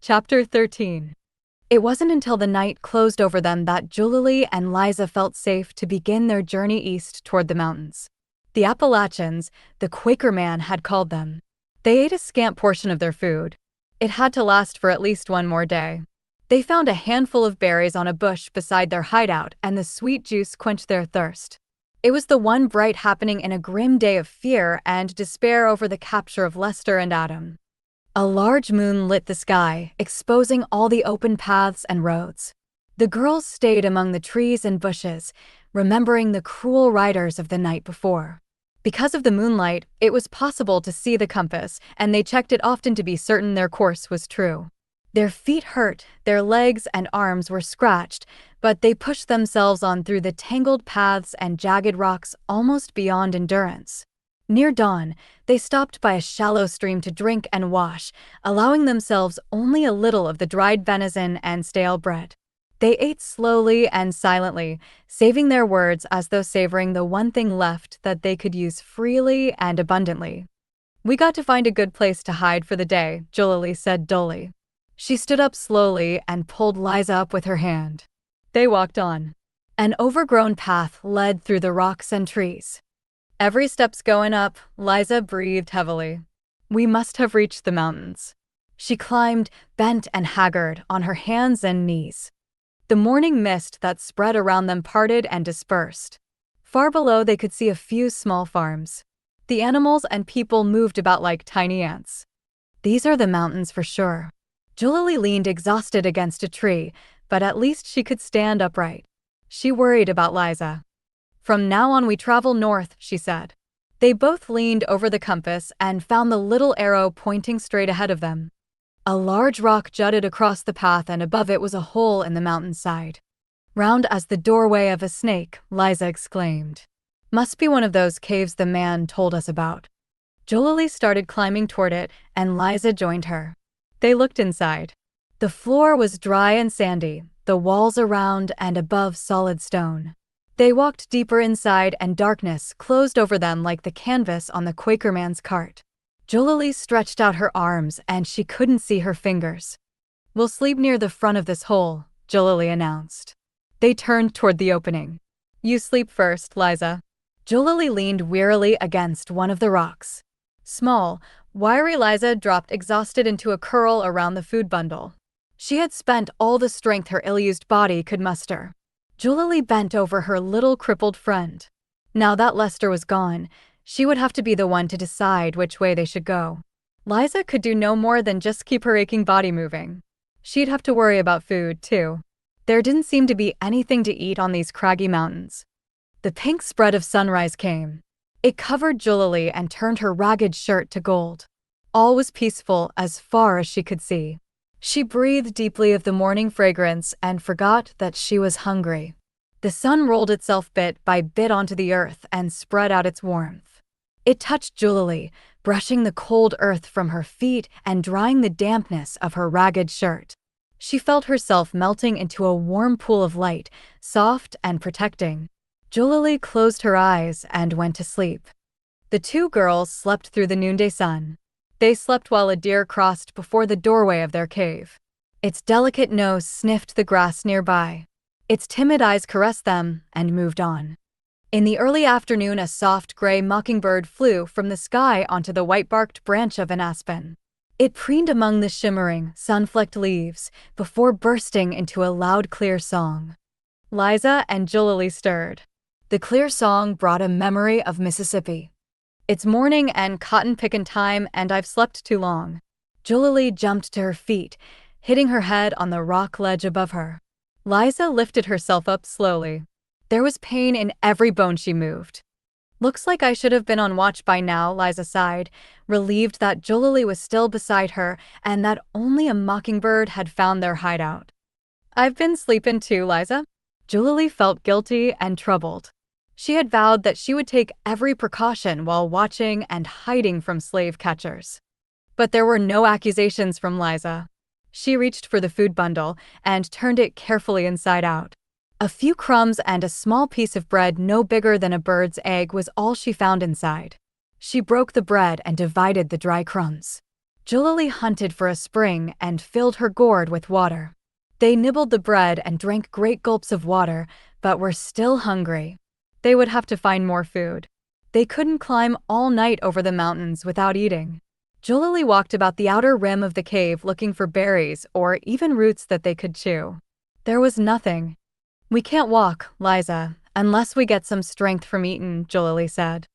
Chapter 13. It wasn't until the night closed over them that Julilly and Liza felt safe to begin their journey east toward the mountains. The Appalachians, the Quaker man had called them. They ate a scant portion of their food. It had to last for at least one more day. They found a handful of berries on a bush beside their hideout, and the sweet juice quenched their thirst. It was the one bright happening in a grim day of fear and despair over the capture of Lester and Adam. A large moon lit the sky, exposing all the open paths and roads. The girls stayed among the trees and bushes, remembering the cruel riders of the night before. Because of the moonlight, it was possible to see the compass, and they checked it often to be certain their course was true. Their feet hurt, their legs and arms were scratched, but they pushed themselves on through the tangled paths and jagged rocks almost beyond endurance. Near dawn, they stopped by a shallow stream to drink and wash, allowing themselves only a little of the dried venison and stale bread. They ate slowly and silently, saving their words as though savoring the one thing left that they could use freely and abundantly. "We got to find a good place to hide for the day," Julilly said dully. She stood up slowly and pulled Liza up with her hand. They walked on. An overgrown path led through the rocks and trees. "Every step's going up," Liza breathed heavily. "We must have reached the mountains." She climbed, bent and haggard, on her hands and knees. The morning mist that spread around them parted and dispersed. Far below they could see a few small farms. The animals and people moved about like tiny ants. "These are the mountains for sure." Julilly leaned exhausted against a tree, but at least she could stand upright. She worried about Liza. "From now on we travel north," she said. They both leaned over the compass and found the little arrow pointing straight ahead of them. A large rock jutted across the path, and above it was a hole in the mountainside. "Round as the doorway of a snake," Liza exclaimed. "Must be one of those caves the man told us about." Julilly started climbing toward it, and Liza joined her. They looked inside. The floor was dry and sandy, the walls around and above solid stone. They walked deeper inside, and darkness closed over them like the canvas on the Quaker man's cart. Julilly stretched out her arms, and she couldn't see her fingers. "We'll sleep near the front of this hole," Julilly announced. They turned toward the opening. "You sleep first, Liza." Julilly leaned wearily against one of the rocks. Small, wiry Liza dropped exhausted into a curl around the food bundle. She had spent all the strength her ill-used body could muster. Julilly bent over her little crippled friend. Now that Lester was gone, she would have to be the one to decide which way they should go. Liza could do no more than just keep her aching body moving. She'd have to worry about food, too. There didn't seem to be anything to eat on these craggy mountains. The pink spread of sunrise came. It covered Julilly and turned her ragged shirt to gold. All was peaceful as far as she could see. She breathed deeply of the morning fragrance and forgot that she was hungry. The sun rolled itself bit by bit onto the earth and spread out its warmth. It touched Julilly, brushing the cold earth from her feet and drying the dampness of her ragged shirt. She felt herself melting into a warm pool of light, soft and protecting. Julilly closed her eyes and went to sleep. The two girls slept through the noonday sun. They slept while a deer crossed before the doorway of their cave. Its delicate nose sniffed the grass nearby. Its timid eyes caressed them and moved on. In the early afternoon, a soft gray mockingbird flew from the sky onto the white-barked branch of an aspen. It preened among the shimmering, sun-flecked leaves before bursting into a loud, clear song. Liza and Julilly stirred. The clear song brought a memory of Mississippi. "It's morning and cotton pickin' time, and I've slept too long." Julilly jumped to her feet, hitting her head on the rock ledge above her. Liza lifted herself up slowly. There was pain in every bone she moved. "Looks like I should have been on watch by now," Liza sighed, relieved that Julilly was still beside her and that only a mockingbird had found their hideout. "I've been sleepin' too, Liza." Julilly felt guilty and troubled. She had vowed that she would take every precaution while watching and hiding from slave catchers. But there were no accusations from Liza. She reached for the food bundle and turned it carefully inside out. A few crumbs and a small piece of bread no bigger than a bird's egg was all she found inside. She broke the bread and divided the dry crumbs. Julilly hunted for a spring and filled her gourd with water. They nibbled the bread and drank great gulps of water, but were still hungry. They would have to find more food. They couldn't climb all night over the mountains without eating. Julilly walked about the outer rim of the cave looking for berries or even roots that they could chew. There was nothing. "We can't walk, Liza, unless we get some strength from eating," Julilly said.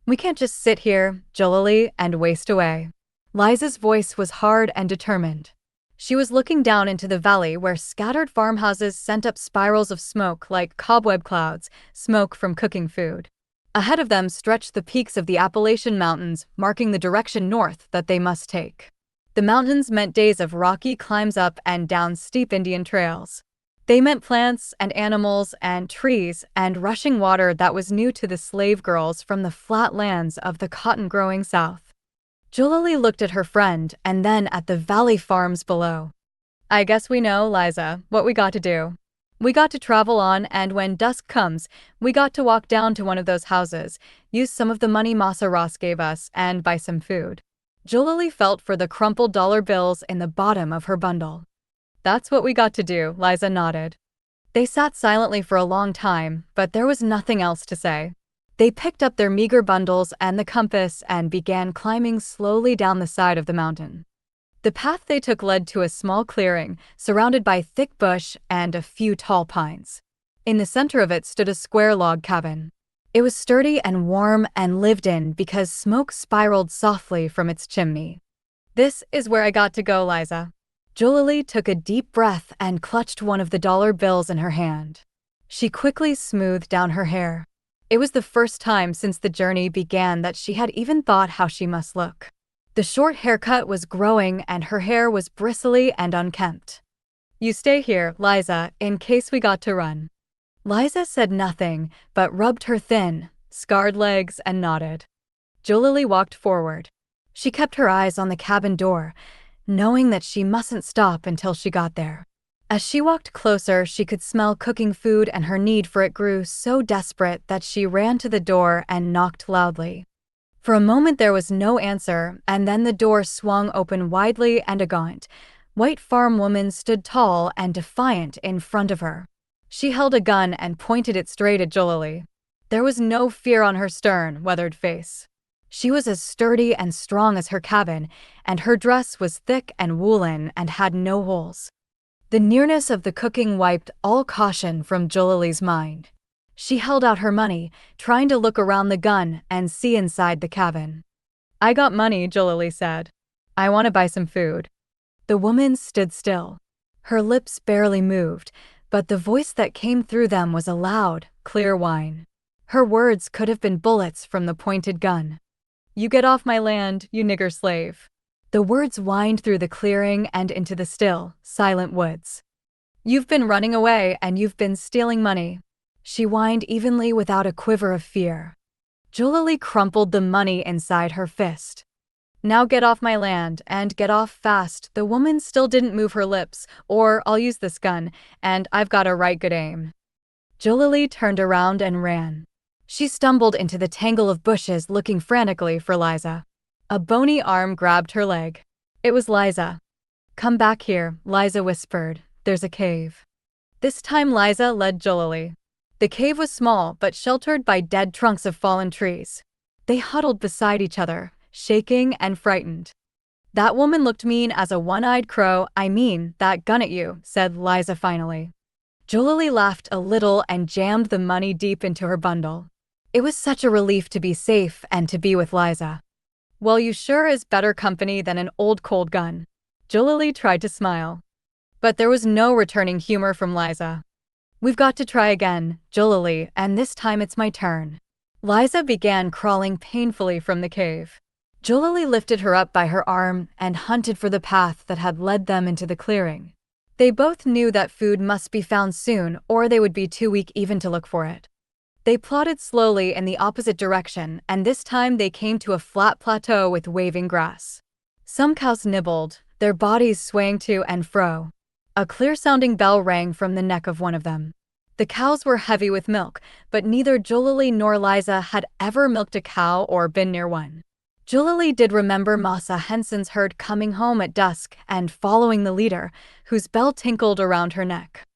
"We can't just sit here, Julilly, and waste away." Liza's voice was hard and determined. She was looking down into the valley where scattered farmhouses sent up spirals of smoke like cobweb clouds, smoke from cooking food. Ahead of them stretched the peaks of the Appalachian Mountains, marking the direction north that they must take. The mountains meant days of rocky climbs up and down steep Indian trails. They meant plants and animals and trees and rushing water that was new to the slave girls from the flat lands of the cotton-growing South. Julilly looked at her friend and then at the valley farms below. "I guess we know, Liza, what we got to do. We got to travel on, and when dusk comes, we got to walk down to one of those houses, use some of the money Massa Ross gave us, and buy some food." Julilly felt for the crumpled dollar bills in the bottom of her bundle. "That's what we got to do," Liza nodded. They sat silently for a long time, but there was nothing else to say. They picked up their meager bundles and the compass and began climbing slowly down the side of the mountain. The path they took led to a small clearing, surrounded by thick bush and a few tall pines. In the center of it stood a square log cabin. It was sturdy and warm and lived in because smoke spiraled softly from its chimney. "This is where I got to go, Liza." Julilly took a deep breath and clutched one of the dollar bills in her hand. She quickly smoothed down her hair. It was the first time since the journey began that she had even thought how she must look. The short haircut was growing and her hair was bristly and unkempt. "You stay here, Liza, in case we got to run." Liza said nothing, but rubbed her thin, scarred legs and nodded. Julilly walked forward. She kept her eyes on the cabin door, knowing that she mustn't stop until she got there. As she walked closer, she could smell cooking food and her need for it grew so desperate that she ran to the door and knocked loudly. For a moment there was no answer, and then the door swung open widely and a gaunt, white farm woman stood tall and defiant in front of her. She held a gun and pointed it straight at Julilly. There was no fear on her stern, weathered face. She was as sturdy and strong as her cabin, and her dress was thick and woolen and had no holes. The nearness of the cooking wiped all caution from Julilly's mind. She held out her money, trying to look around the gun and see inside the cabin. "I got money," Julilly said. "I want to buy some food." The woman stood still. Her lips barely moved, but the voice that came through them was a loud, clear whine. Her words could have been bullets from the pointed gun. "You get off my land, you nigger slave." The words whined through the clearing and into the still, silent woods. "You've been running away and you've been stealing money." She whined evenly without a quiver of fear. Julilly crumpled the money inside her fist. "Now get off my land, and get off fast." The woman still didn't move her lips. "Or I'll use this gun, and I've got a right good aim." Julilly turned around and ran. She stumbled into the tangle of bushes looking frantically for Liza. A bony arm grabbed her leg. It was Liza. "Come back here," Liza whispered. "There's a cave." This time Liza led Julilly. The cave was small but sheltered by dead trunks of fallen trees. They huddled beside each other, shaking and frightened. "That woman looked mean as a one-eyed crow. I mean, that gun at you," said Liza finally. Julilly laughed a little and jammed the money deep into her bundle. It was such a relief to be safe and to be with Liza. "Well, you sure is better company than an old cold gun." Julilly tried to smile. But there was no returning humor from Liza. "We've got to try again, Julilly, and this time it's my turn." Liza began crawling painfully from the cave. Julilly lifted her up by her arm and hunted for the path that had led them into the clearing. They both knew that food must be found soon or they would be too weak even to look for it. They plodded slowly in the opposite direction, and this time they came to a flat plateau with waving grass. Some cows nibbled, their bodies swaying to and fro. A clear-sounding bell rang from the neck of one of them. The cows were heavy with milk, but neither Julilly nor Liza had ever milked a cow or been near one. Julilly did remember Masa Henson's herd coming home at dusk and following the leader, whose bell tinkled around her neck.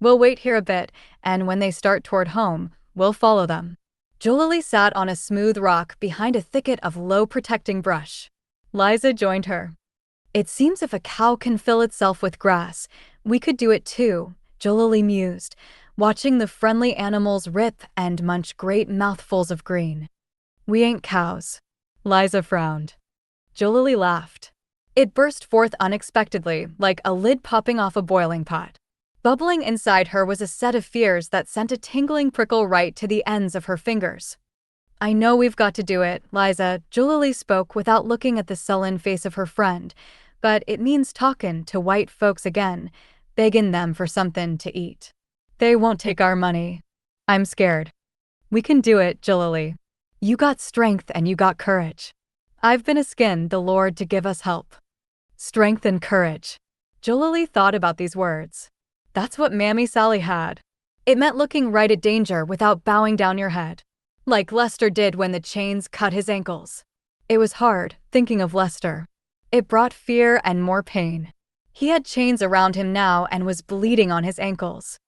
We'll wait here a bit, and when they start toward home, we'll follow them. Julilly sat on a smooth rock behind a thicket of low protecting brush. Liza joined her. It seems if a cow can fill itself with grass, we could do it too, Julilly mused, watching the friendly animals rip and munch great mouthfuls of green. We ain't cows. Liza frowned. Julilly laughed. It burst forth unexpectedly, like a lid popping off a boiling pot. Bubbling inside her was a set of fears that sent a tingling prickle right to the ends of her fingers. I know we've got to do it, Liza, Julilly spoke without looking at the sullen face of her friend, but it means talkin' to white folks again, beggin' them for somethin' to eat. They won't take our money. I'm scared. We can do it, Julilly. You got strength and you got courage. I've been askin' the Lord to give us help. Strength and courage. Julilly thought about these words. That's what Mammy Sally had. It meant looking right at danger without bowing down your head. Like Lester did when the chains cut his ankles. It was hard, thinking of Lester. It brought fear and more pain. He had chains around him now and was bleeding on his ankles.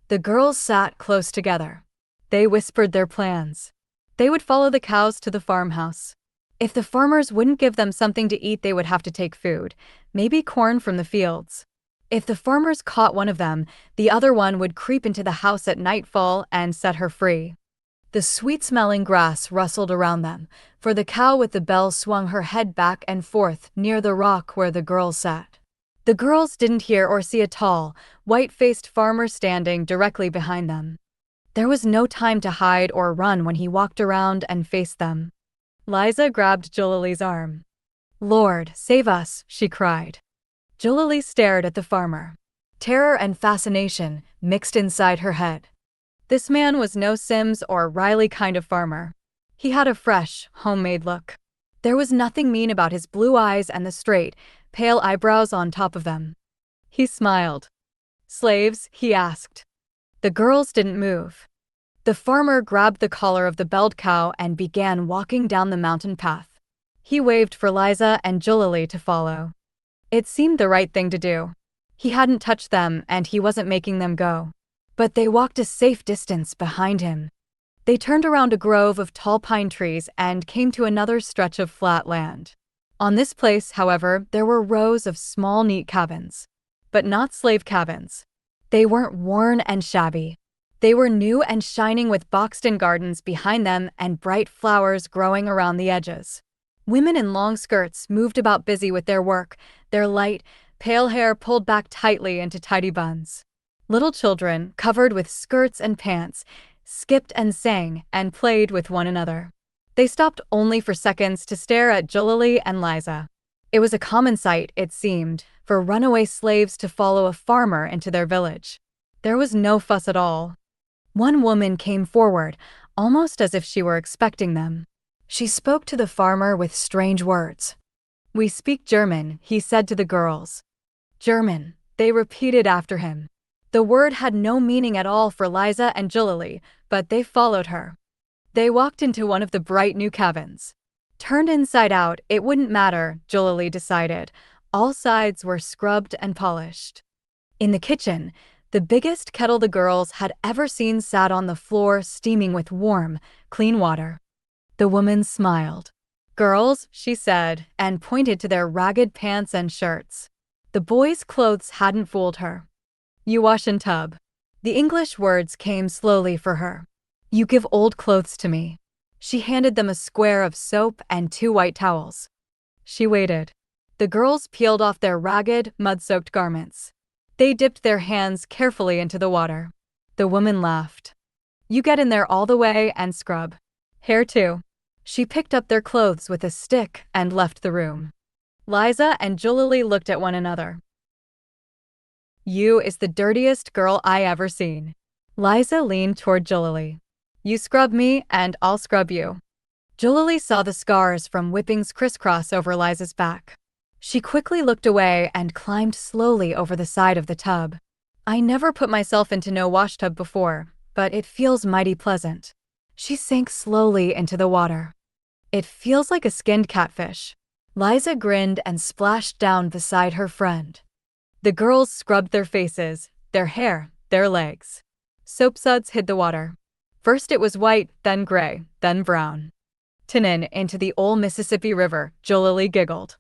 The girls sat close together. They whispered their plans. They would follow the cows to the farmhouse. If the farmers wouldn't give them something to eat, they would have to take food, maybe corn from the fields. If the farmers caught one of them, the other one would creep into the house at nightfall and set her free. The sweet-smelling grass rustled around them, for the cow with the bell swung her head back and forth near the rock where the girls sat. The girls didn't hear or see a tall, white-faced farmer standing directly behind them. There was no time to hide or run when he walked around and faced them. Liza grabbed Julilly's arm. Lord, save us, she cried. Julilly stared at the farmer. Terror and fascination mixed inside her head. This man was no Sims or Riley kind of farmer. He had a fresh, homemade look. There was nothing mean about his blue eyes and the straight, pale eyebrows on top of them. He smiled. Slaves? He asked. The girls didn't move. The farmer grabbed the collar of the belled cow and began walking down the mountain path. He waved for Liza and Julilly to follow. It seemed the right thing to do. He hadn't touched them and he wasn't making them go. But they walked a safe distance behind him. They turned around a grove of tall pine trees and came to another stretch of flat land. On this place, however, there were rows of small, neat cabins. But not slave cabins. They weren't worn and shabby. They were new and shining with boxed-in gardens behind them and bright flowers growing around the edges. Women in long skirts moved about busy with their work, their light, pale hair pulled back tightly into tidy buns. Little children, covered with skirts and pants, skipped and sang and played with one another. They stopped only for seconds to stare at Julilly and Liza. It was a common sight, it seemed, for runaway slaves to follow a farmer into their village. There was no fuss at all. One woman came forward, almost as if she were expecting them. She spoke to the farmer with strange words. We speak German, he said to the girls. German, they repeated after him. The word had no meaning at all for Liza and Julilly, but they followed her. They walked into one of the bright new cabins. Turned inside out, it wouldn't matter, Julilly decided. All sides were scrubbed and polished. In the kitchen, the biggest kettle the girls had ever seen sat on the floor steaming with warm, clean water. The woman smiled. Girls, she said, and pointed to their ragged pants and shirts. The boys' clothes hadn't fooled her. You wash in tub. The English words came slowly for her. You give old clothes to me. She handed them a square of soap and 2 white towels. She waited. The girls peeled off their ragged, mud-soaked garments. They dipped their hands carefully into the water. The woman laughed. You get in there all the way and scrub. Hair too. She picked up their clothes with a stick and left the room. Liza and Julilly looked at one another. You is the dirtiest girl I ever seen. Liza leaned toward Julilly. You scrub me and I'll scrub you. Julilly saw the scars from whippings crisscross over Liza's back. She quickly looked away and climbed slowly over the side of the tub. I never put myself into no wash tub before, but it feels mighty pleasant. She sank slowly into the water. It feels like a skinned catfish. Liza grinned and splashed down beside her friend. The girls scrubbed their faces, their hair, their legs. Soap suds hid the water. First it was white, then gray, then brown. "Tinin into the ol' Mississippi River," Julilly giggled.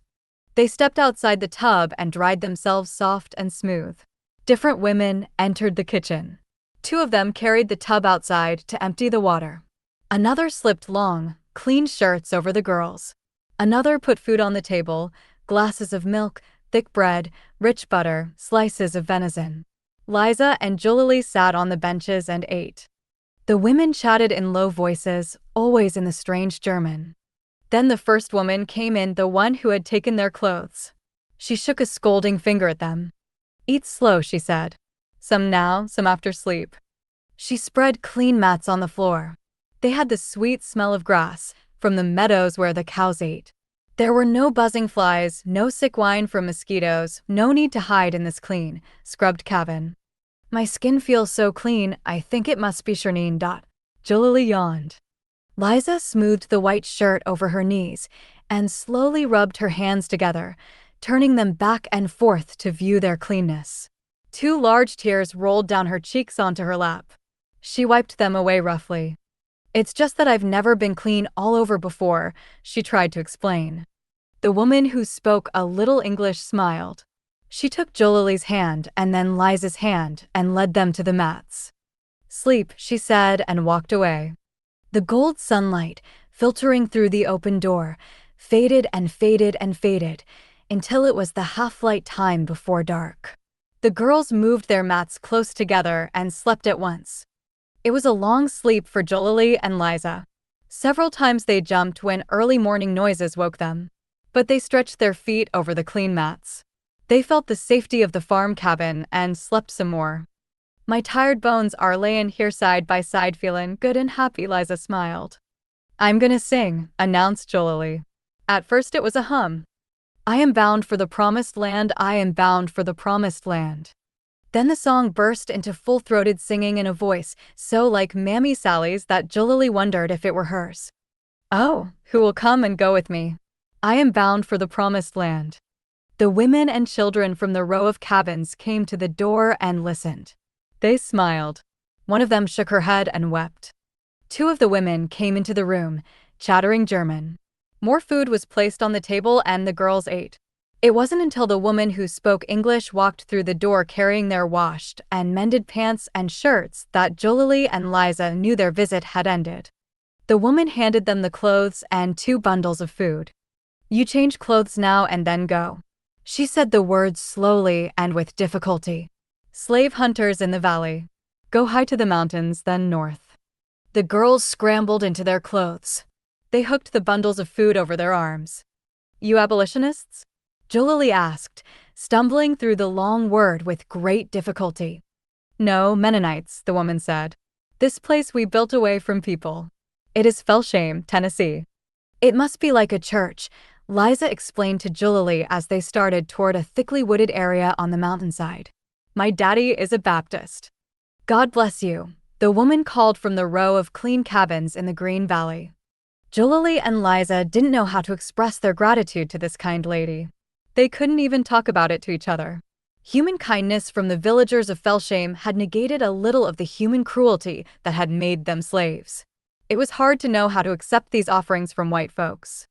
They stepped outside the tub and dried themselves soft and smooth. Different women entered the kitchen. Two of them carried the tub outside to empty the water. Another slipped long, clean shirts over the girls. Another put food on the table, glasses of milk, thick bread, rich butter, slices of venison. Liza and Julilly sat on the benches and ate. The women chatted in low voices, always in the strange German. Then the first woman came in, the one who had taken their clothes. She shook a scolding finger at them. "Eat slow," she said. "Some now, some after sleep." She spread clean mats on the floor. They had the sweet smell of grass, from the meadows where the cows ate. There were no buzzing flies, no sick wine from mosquitoes, no need to hide in this clean, scrubbed cabin. "My skin feels so clean, I think it must be Shernine. Julilly yawned. Liza smoothed the white shirt over her knees and slowly rubbed her hands together, turning them back and forth to view their cleanness. Two large tears rolled down her cheeks onto her lap. She wiped them away roughly. "It's just that I've never been clean all over before," she tried to explain. The woman who spoke a little English smiled. She took Julilly's hand and then Liza's hand and led them to the mats. "Sleep," she said, and walked away. The gold sunlight, filtering through the open door, faded and faded and faded, until it was the half-light time before dark. The girls moved their mats close together and slept at once. It was a long sleep for Julilly and Liza. Several times they jumped when early morning noises woke them. But they stretched their feet over the clean mats. They felt the safety of the farm cabin and slept some more. "My tired bones are layin' here side by side feelin' good and happy," Liza smiled. "I'm gonna sing," announced Julilly. At first it was a hum. "I am bound for the promised land, I am bound for the promised land." Then the song burst into full-throated singing in a voice so like Mammy Sally's that Julilly wondered if it were hers. "Oh, who will come and go with me? I am bound for the promised land." The women and children from the row of cabins came to the door and listened. They smiled. One of them shook her head and wept. Two of the women came into the room, chattering German. More food was placed on the table and the girls ate. It wasn't until the woman who spoke English walked through the door carrying their washed and mended pants and shirts that Julilly and Liza knew their visit had ended. The woman handed them the clothes and 2 bundles of food. "You change clothes now and then go." She said the words slowly and with difficulty. "Slave hunters in the valley. Go high to the mountains, then north." The girls scrambled into their clothes. They hooked the bundles of food over their arms. "You abolitionists?" Julilly asked, stumbling through the long word with great difficulty. "No, Mennonites," the woman said. "This place we built away from people. It is Felsham, Tennessee." "It must be like a church," Liza explained to Julilly as they started toward a thickly wooded area on the mountainside. "My daddy is a Baptist." "God bless you," the woman called from the row of clean cabins in the Green Valley. Julilly and Liza didn't know how to express their gratitude to this kind lady. They couldn't even talk about it to each other. Human kindness from the villagers of Felsham had negated a little of the human cruelty that had made them slaves. It was hard to know how to accept these offerings from white folks.